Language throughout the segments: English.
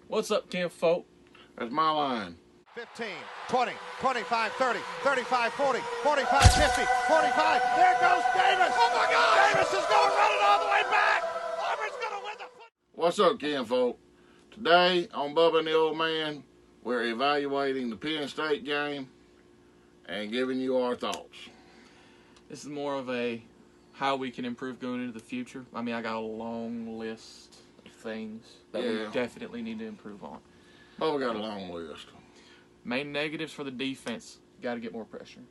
What's up, Ken Folk? That's my line. 15, 20, 25, 30, 35, 40, 45, 50, 45. There goes Davis. Oh, my God. Davis is going running all the way back. Auburn's going to win the football. What's up, Ken Folk? Today on Bubba and the Old Man, we're evaluating the Penn State game and giving you our thoughts. This is more of a how we can improve going into the future. I mean, I got a long list of things that we definitely need to improve on. Bubba got a long list. Main negatives for the defense, got to get more pressure.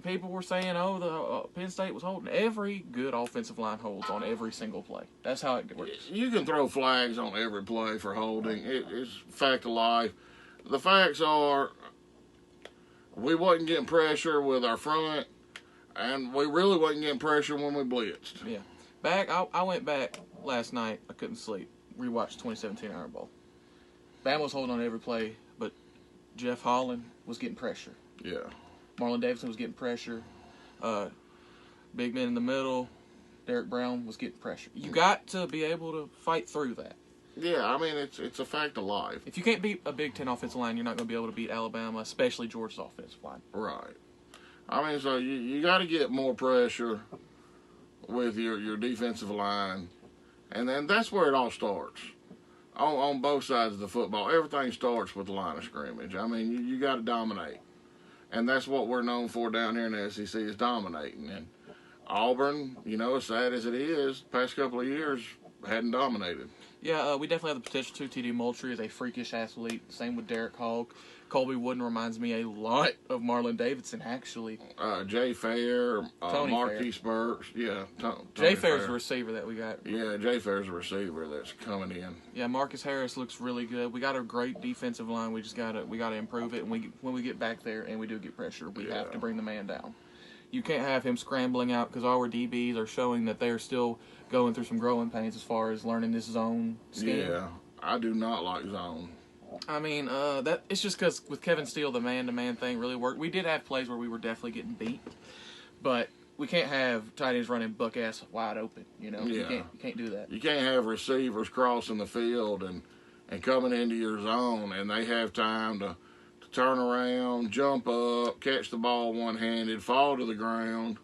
People were saying, the Penn State was holding. Every good offensive line holds on every single play. That's how it works. You can throw flags on every play for holding. It's a fact of life. The facts are we wasn't getting pressure with our front, and we really wasn't getting pressure when we blitzed. Yeah. I went back last night. I couldn't sleep. Rewatched 2017 Iron Bowl. Bama was holding on every play, but Jeff Holland was getting pressure. Yeah. Marlon Davidson was getting pressure. Big man in the middle, Derek Brown was getting pressure. You got to be able to fight through that. Yeah, I mean, it's a fact of life. If you can't beat a Big Ten offensive line, you're not going to be able to beat Alabama, especially Georgia's offensive line. Right. I mean, so you got to get more pressure with your defensive line, and then that's where it all starts. On both sides of the football, everything starts with the line of scrimmage. I mean, you got to dominate. And that's what we're known for down here in the SEC is dominating. And Auburn, as sad as it is, past couple of years, hadn't dominated. Yeah, we definitely have the potential to. T.D. Moultrie is a freakish athlete. Same with Derek Hogg. Colby Wooden reminds me a lot of Marlon Davidson, actually. Jay Fair, Marquise Burks. Yeah, Jay Fair's the receiver that we got. Yeah, Jay Fair's the receiver that's coming in. Yeah, Marcus Harris looks really good. We got a great defensive line. We just gotta improve it. And when we get back there and we do get pressure, we have to bring the man down. You can't have him scrambling out because our DBs are showing that they're still going through some growing pains as far as learning this zone scheme. Yeah, I do not like zone. I mean, that it's just because with Kevin Steele, the man-to-man thing really worked. We did have plays where we were definitely getting beat, but we can't have tight ends running buck-ass wide open, Yeah. You can't do that. You can't have receivers crossing the field and coming into your zone, and they have time to turn around, jump up, catch the ball one-handed, fall to the ground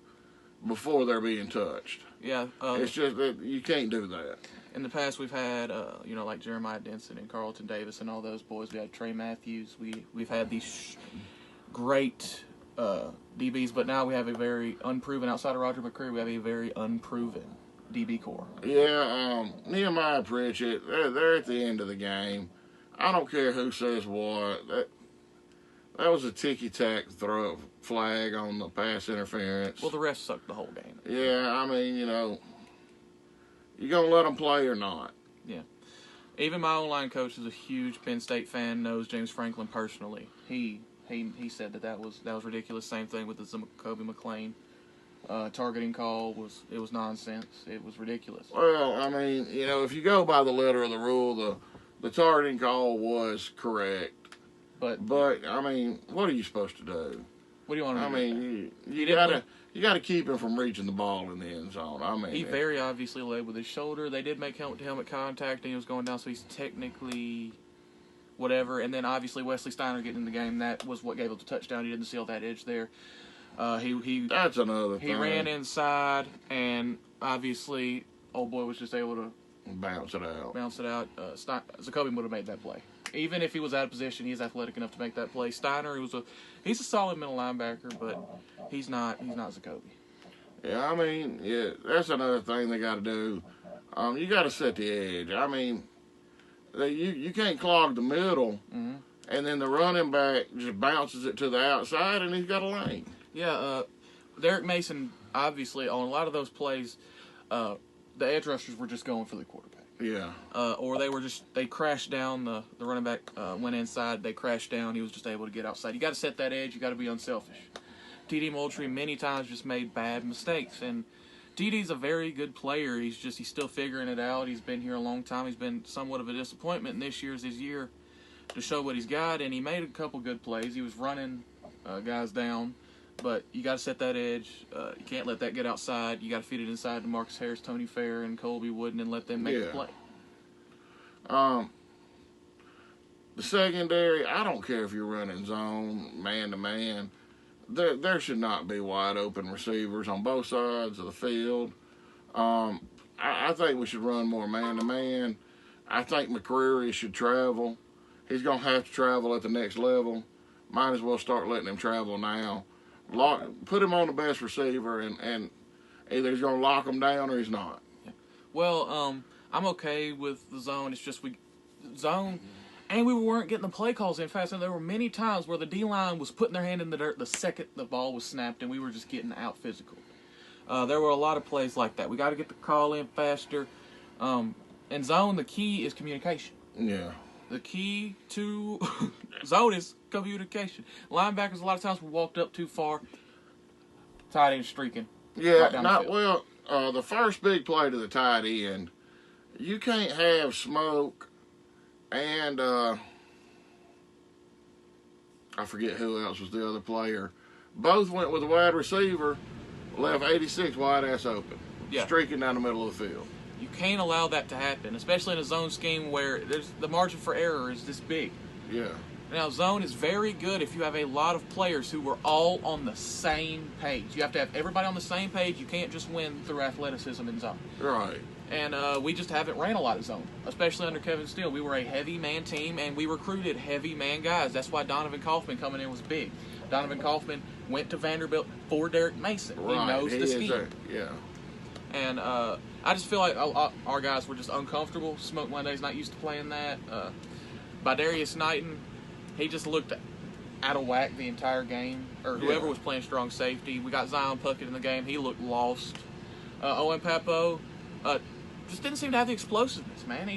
before they're being touched. Yeah. It's just that you can't do that. In the past, we've had, like Jeremiah Denson and Carlton Davis and all those boys. We had Trey Matthews. We've had these great DBs, but now we have a very unproven, outside of Roger McCreary, we have a very unproven DB core. Yeah, Nehemiah Pritchett, they're at the end of the game. I don't care who says what. That was a ticky-tack throw flag on the pass interference. Well, the refs sucked the whole game. Yeah, I mean, you going to let them play or not? Yeah. Even my O-line coach is a huge Penn State fan, knows James Franklin personally. He said that was ridiculous. Same thing with the Zakoby McClain targeting call. It was nonsense. It was ridiculous. Well, I mean, if you go by the letter of the rule, the targeting call was correct. But I mean, what are you supposed to do? What do you want to do? I mean, you got to keep him from reaching the ball in the end zone. I mean, he very obviously led with his shoulder. They did make helmet-to-helmet contact, and he was going down, so he's technically whatever. And then obviously Wesley Steiner getting in the game, that was what gave up the touchdown. He didn't seal that edge there. That's another thing. He ran inside, and obviously old boy was just able to bounce it out. Zakoby would have made that play. Even if he was out of position, he's athletic enough to make that play. Steiner, he's a solid middle linebacker, but he's not Zakoby. Yeah, I mean, that's another thing they got to do. You got to set the edge. I mean, you can't clog the middle, and then the running back just bounces it to the outside, and he's got a lane. Yeah, Derek Mason, obviously, on a lot of those plays, the edge rushers were just going for the quarterback. Yeah. Or they crashed down, the running back went inside, they crashed down, he was just able to get outside. You got to set that edge, you got to be unselfish. T.D. Moultrie many times just made bad mistakes, and T.D.'s a very good player. He's still figuring it out. He's been here a long time. He's been somewhat of a disappointment, and this year's his year to show what he's got, and he made a couple good plays. He was running guys down, but you got to set that edge. You can't let that get outside. You got to feed it inside to Marcus Harris, Tony Fair, and Colby Wooden, and let them make the play. The secondary, I don't care if you're running zone, man-to-man. There should not be wide-open receivers on both sides of the field. I think we should run more man-to-man. I think McCreary should travel. He's going to have to travel at the next level. Might as well start letting him travel now. Put him on the best receiver, and either he's going to lock him down or he's not. Well, I'm okay with the zone. It's just zone, and we weren't getting the play calls in fast. And there were many times where the D-line was putting their hand in the dirt the second the ball was snapped, and we were just getting out physical. There were a lot of plays like that. We got to get the call in faster. And zone, the key is communication. Yeah. The key to zone is communication. Linebackers, a lot of times we walked up too far. Tight end streaking. Yeah, right the first big play to the tight end, you can't have Smoke and I forget who else was the other player. Both went with a wide receiver, left 86 wide ass open, streaking down the middle of the field. You can't allow that to happen, especially in a zone scheme where the margin for error is this big. Yeah. Now, zone is very good if you have a lot of players who are all on the same page. You have to have everybody on the same page. You can't just win through athleticism in zone. Right. And we just haven't ran a lot of zone, especially under Kevin Steele. We were a heavy man team, and we recruited heavy man guys. That's why Donovan Kaufman coming in was big. Donovan Kaufman went to Vanderbilt for Derek Mason. Right. He knows the scheme. Yeah. And I just feel like our guys were just uncomfortable. Smoke Monday's not used to playing that. Darius Knighton, he just looked out of whack the entire game. Or whoever was playing strong safety. We got Zion Puckett in the game. He looked lost. Owen Papo just didn't seem to have the explosiveness, man.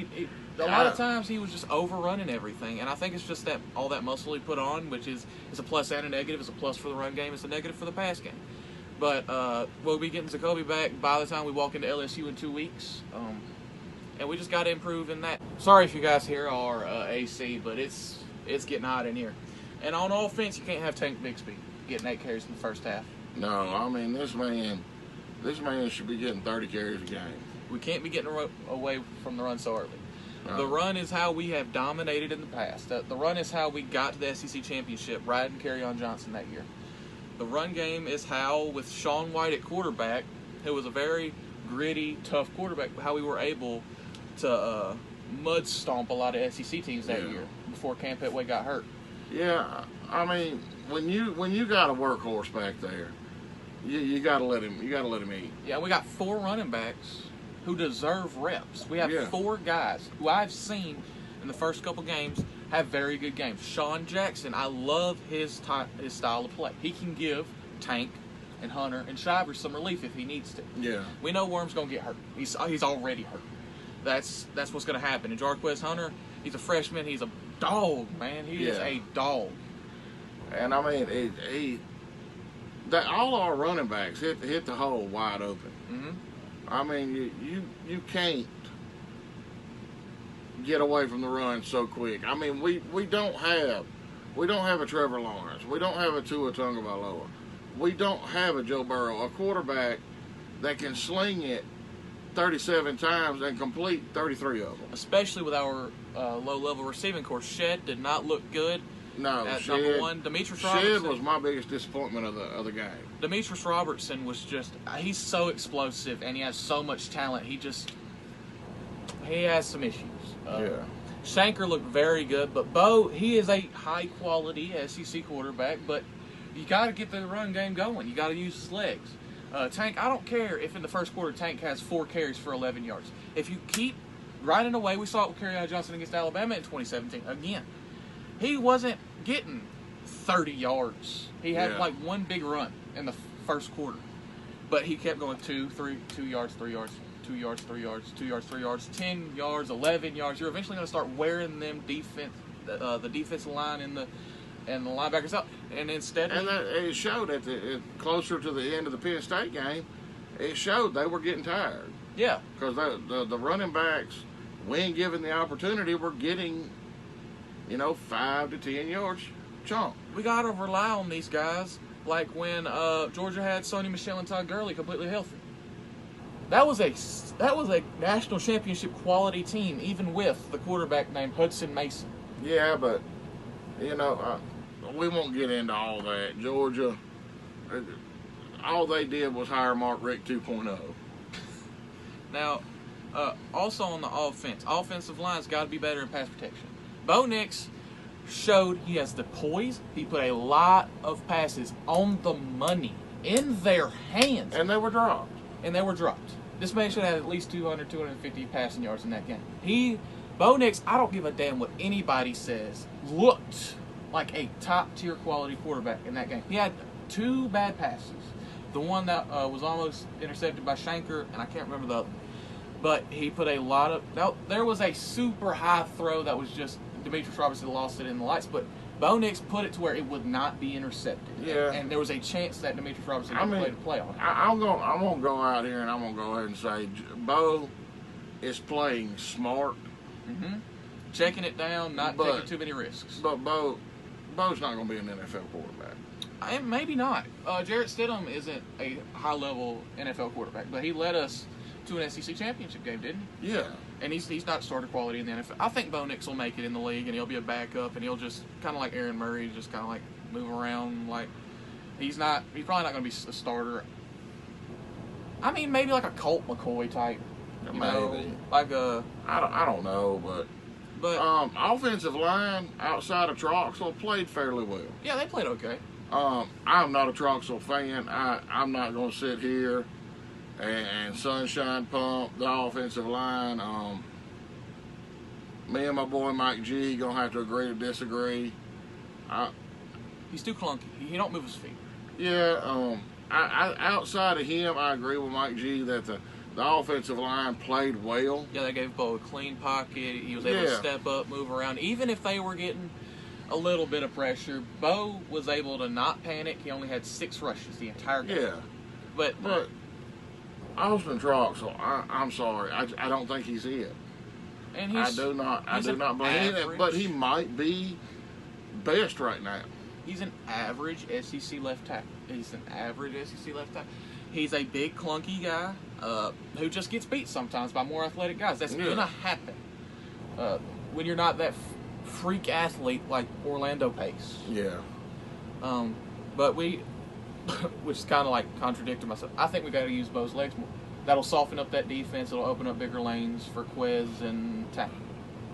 A lot of times he was just overrunning everything. And I think it's just that all that muscle he put on, which is a plus and a negative. It's a plus for the run game. It's a negative for the pass game. But we'll be getting Jacoby back by the time we walk into LSU in 2 weeks. And we just got to improve in that. Sorry if you guys hear our AC, but it's getting hot in here. And on offense, you can't have Tank Bixby getting 8 carries in the first half. No, I mean, this man should be getting 30 carries a game. We can't be getting away from the run so early. No. The run is how we have dominated in the past. The run is how we got to the SEC championship, riding Kerryon Johnson that year. The run game is how, with Sean White at quarterback, who was a very gritty, tough quarterback, how we were able to mud stomp a lot of SEC teams that year before Cam Petway got hurt. Yeah, I mean, when you got a workhorse back there, you gotta let him eat. Yeah, we got 4 running backs who deserve reps. We have 4 guys who I've seen in the first couple games have very good games. Sean Jackson, I love his style of play. He can give Tank and Hunter and Shivers some relief if he needs to. Yeah. We know Worm's going to get hurt. He's already hurt. That's what's going to happen. And Jarquez Hunter, he's a freshman. He's a dog, man. He is a dog. And I mean, all our running backs hit the hole wide open. Mm-hmm. I mean, you can't get away from the run so quick. I mean, we don't have a Trevor Lawrence. We don't have a Tua Tagovailoa. We don't have a Joe Burrow, a quarterback that can sling it 37 times and complete 33 of them. Especially with our low-level receiving corps. Shed did not look good. No, at Shed, number 1. Demetrius Robertson. Shed was my biggest disappointment of the game. Demetrius Robertson was he's so explosive and he has so much talent. He has some issues. Shanker looked very good, but Bo, he is a high-quality SEC quarterback, but you got to get the run game going. You got to use his legs. Tank, I don't care if in the first quarter Tank has 4 carries for 11 yards. If you keep riding away, we saw it with Kerryon Johnson against Alabama in 2017. Again, he wasn't getting 30 yards. He had like one big run in the first quarter, but he kept going 2 yards, 3 yards, 2 yards, 3 yards, 2 yards, 3 yards, 10 yards, 11 yards. You're eventually going to start wearing them the defensive line and the linebackers out. And instead, it showed closer to the end of the Penn State game. It showed they were getting tired. Yeah, because the running backs, when given the opportunity, were getting 5 to 10 yards chunk. We got to rely on these guys like when Georgia had Sony Michel and Todd Gurley completely healthy. That was a national championship quality team, even with the quarterback named Hudson Mason. Yeah, but you know, we won't get into all that. Georgia, all they did was hire Mark Richt 2.0. Now, also on the offensive line's got to be better in pass protection. Bo Nix showed he has the poise. He put a lot of passes on the money in their hands. And they were dropped. This man should have at least 200, 250 passing yards in that game. Bo Nix, I don't give a damn what anybody says, looked like a top-tier quality quarterback in that game. He had 2 bad passes. The one that was almost intercepted by Shanker, and I can't remember the other. But he put a lot of... Now, there was a super high throw that was just... Demetrius Robertson lost it in the lights, but Bo Nix put it to where it would not be intercepted. Yeah. And there was a chance that Demetrius Robertson would play the play on it. I'm gonna go out here and I'm gonna go ahead and say Bo is playing smart. Mm-hmm. Checking it down, not taking too many risks. But Bo's not gonna be an NFL quarterback. Maybe not. Jarrett Stidham isn't a high-level NFL quarterback, but he led us to an SEC championship game, didn't he? Yeah. And he's not starter quality in the NFL. I think Bo Nix will make it in the league, and he'll be a backup, and he'll just kind of like Aaron Murray, just kind of like move around. Like he's probably not going to be a starter. I mean, maybe like a Colt McCoy type. Maybe. Like a I don't know, but offensive line outside of Troxel played fairly well. Yeah, they played okay. I'm not a Troxel fan. I'm not going to sit here and sunshine pump the offensive line. Me and my boy Mike G gonna have to agree to disagree. He's too clunky. He don't move his feet. Yeah. Outside of him, I agree with Mike G that the offensive line played well. Yeah, they gave Bo a clean pocket. He was able to step up, move around. Even if they were getting a little bit of pressure, Bo was able to not panic. He only had 6 rushes the entire game. Yeah. But Austin Troxel, I'm sorry, I don't think he's it. And I do not believe it, but he might be best right now. He's an average SEC left tackle. He's a big, clunky guy who just gets beat sometimes by more athletic guys. That's going to happen when you're not that freak athlete like Orlando Pace. Yeah. But which is kind of like contradicting myself. I think we got to use Bo's legs more. That'll soften up that defense. It'll open up bigger lanes for Quez and Tack.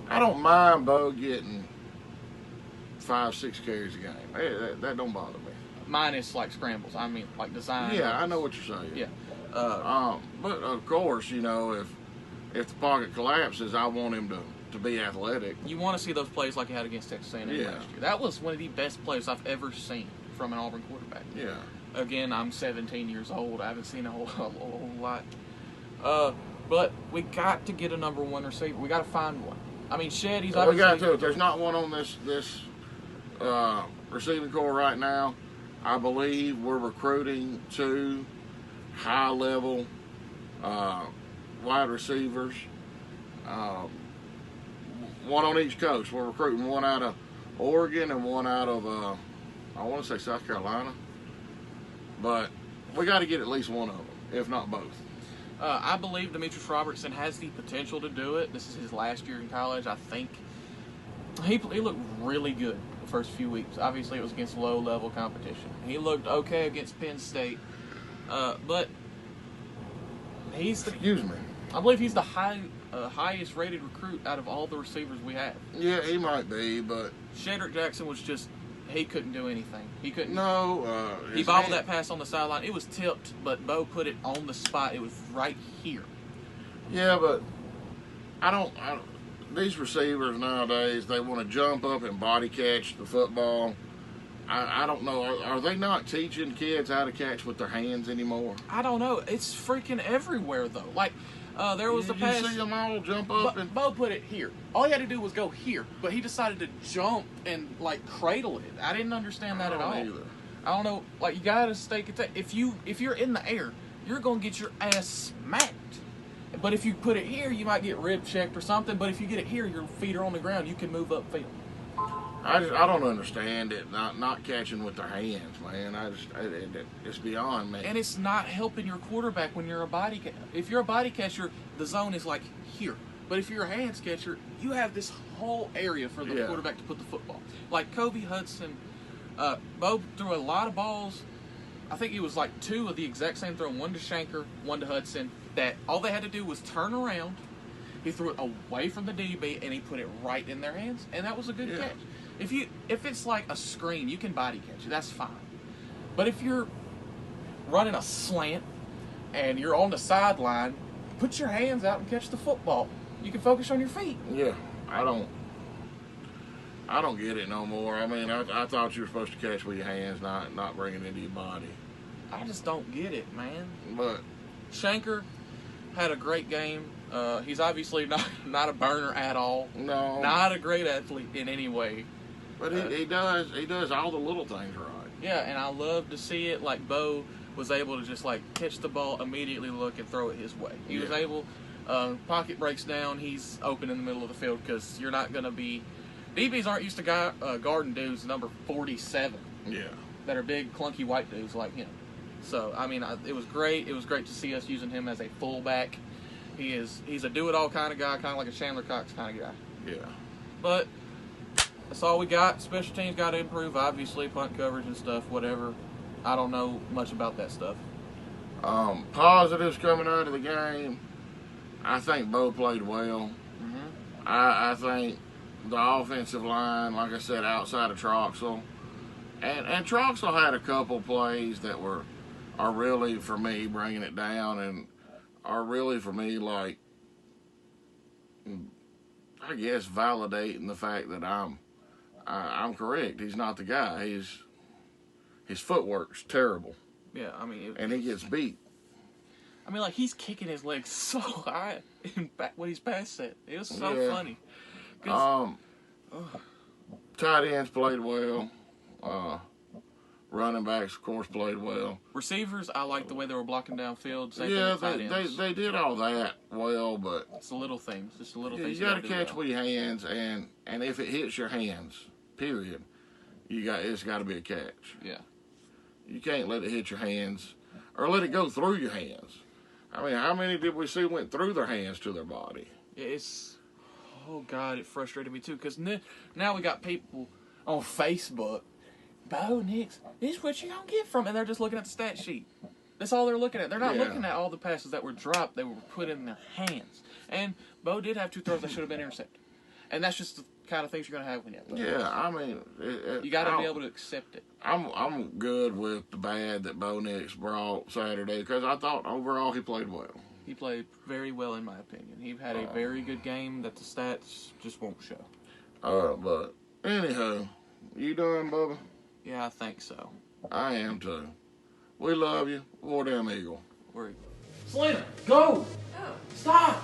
I don't mind Bo getting 5-6 carries a game. That don't bother me. Minus like scrambles. I mean, like design. Yeah, I know what you're saying. Yeah. But of course, you know, if the pocket collapses, I want him to be athletic. You want to see those plays like he had against Texas A&M last year. That was one of the best plays I've ever seen from an Auburn quarterback. Yeah. Again, I'm 17 years old. I haven't seen a whole lot. But we got to get a number 1 receiver. We got to find one. I mean, Shed, he's obviously... We got to. If there's not one on this receiving core right now, I believe we're recruiting 2 high-level wide receivers. One on each coast. We're recruiting one out of Oregon and one out of, I want to say South Carolina. But we got to get at least one of them, if not both. I believe Demetrius Robertson has the potential to do it. This is his last year in college, I think. He looked really good the first few weeks. Obviously, it was against low-level competition. He looked okay against Penn State. But he's the... Excuse me. I believe he's the highest-rated recruit out of all the receivers we have. Yeah, he might be, but... Shedrick Jackson was just... He couldn't do anything. He couldn't. No. He bobbled that pass on the sideline. It was tipped, but Bo put it on the spot. It was right here. Yeah, but I don't. These receivers nowadays, they want to jump up and body catch the football. I don't know. Are they not teaching kids how to catch with their hands anymore? I don't know. It's freaking everywhere, though. Like, there was the pass. You see them all jump up and... Bo put it here. All he had to do was go here, but he decided to jump and, like, cradle it. I didn't understand that at all. Either. I don't know. Like, you got to stay contained. If you're in the air, you're going to get your ass smacked. But if you put it here, you might get rib checked or something. But if you get it here, your feet are on the ground. You can move upfield. I don't understand it. Not catching with their hands, man. It's beyond me. And it's not helping your quarterback when you're a body catcher. If you're a body catcher, the zone is like here. But if you're a hands catcher, you have this whole area for the quarterback to put the football. Like Kobe Hudson, Bo threw a lot of balls. I think it was like 2 of the exact same throw, 1 to Shanker, 1 to Hudson, that all they had to do was turn around. He threw it away from the DB, and he put it right in their hands, and that was a good catch. If it's like a screen, you can body catch it. That's fine. But if you're running a slant and you're on the sideline, put your hands out and catch the football. You can focus on your feet. Yeah, I don't get it no more. I mean, I thought you were supposed to catch with your hands, not bring it into your body. I just don't get it, man. But Shanker had a great game. He's obviously not a burner at all. No, not a great athlete in any way. But he does all the little things right. Yeah, and I love to see it. Like Bo was able to just like catch the ball, immediately look and throw it his way. He was able. Pocket breaks down, he's open in the middle of the field because you're not going to be. DBs aren't used to guarding dudes number 47. Yeah. That are big, clunky white dudes like him. So, I mean, it was great. It was great to see us using him as a fullback. He's a do-it-all kind of guy, kind of like a Chandler Cox kind of guy. Yeah. But that's all we got. Special teams got to improve, obviously, punt coverage and stuff, whatever. I don't know much about that stuff. Positives coming out of the game. I think Bo played well. Mm-hmm. I think the offensive line, like I said, outside of Troxel, and Troxel had a couple plays that are really, for me, bringing it down and are really, for me, like, I guess, validating the fact that I'm correct. He's not the guy. His footwork's terrible. Yeah, I mean... And he gets beat. I mean, like, he's kicking his legs so high when he's past set. It was so funny. Tight ends played well. Running backs, of course, played well. Receivers, I like the way they were blocking downfield. They did all that well, but... It's the little things. Just the little things you got to catch with your hands, and if it hits your hands, period, it's got to be a catch. Yeah. You can't let it hit your hands or let it go through your hands. I mean, how many did we see went through their hands to their body? Oh, God, it frustrated me, too, because now we got people on Facebook, Bo Nix, this is what you're going to get from it, and they're just looking at the stat sheet. That's all they're looking at. They're not looking at all the passes that were dropped, they were put in their hands. And Bo did have 2 throws that should have been intercepted. And that's just the kind of things you're going to have when you have those. Yeah, I mean... you got to be able to accept it. I'm good with the bad that Bo Nix brought Saturday because I thought overall he played well. He played very well, in my opinion. He had a very good game that the stats just won't show. But anyhow, you done, Bubba? Yeah, I think so. I am too. We love you. War Damn Eagle. Selena, go! Oh. Stop!